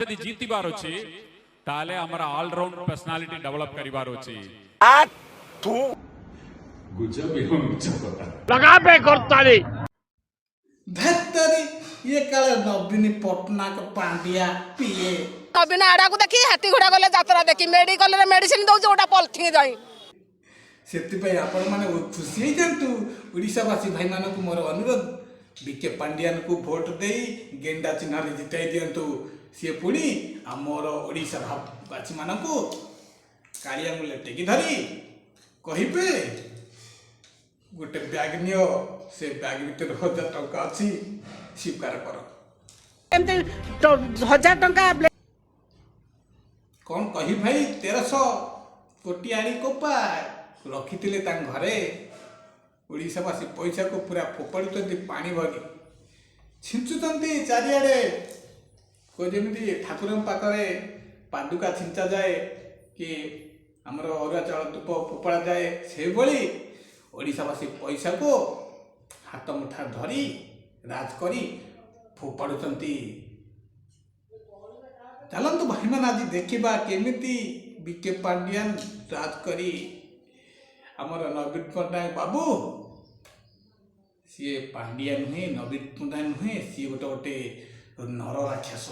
यदि जीतिबार अछि ताले हमरा ऑलराउंड पर्सनालिटी डेवलप करिबार अछि तू गुजब एवं मिचकता लगा पे करताली धत्तरी ये काले नवीन पटनायक पांड्या पीए नवीन आड़ा को देखी हाथी घोड़ा गले यात्रा देखी मेडिकल रे मेडिसिन दउछ ओटा पॉलिथिन जाई सेति आपण माने खुशी हे जंतु ओडिशावासी भाई मानक मोर अनुरोध बीके पांड्यान को भोट देई गेंडा चिन्ह जिताई दियंतु सी पुणी आमर ओडिशा भासी मानक कालिया मुले टेकी धरी कहिबे गोटे बैग नियो से बैग भीतर 1000 टंका अछि स्वीकार कर एमते 1000 टंका कौन कही भाई 1300 कोटी आड़ी कोपा रखी घरे ओडिशावासी पैसा को पूरा फोपाड़ुंट पानी भरी छिंचुंट चारिआडे कोई जमी ठाकुर पाखे पादुका छिंचा जाए कि आमर अरुआ चाउल धूप फोपड़ा जाए से भली ओडिशावासी पैसा को हाथ मुठा धरी राज करी फोपाड़ुंट चलतु भाई मान आज देखा केमिति बीके पांड्यान राज करी आमर नवीन पट्टनायक बाबू सी पांड्या नुहे नवीन पट्टनायक नुहे सी गोटे गोटे नर राक्षस।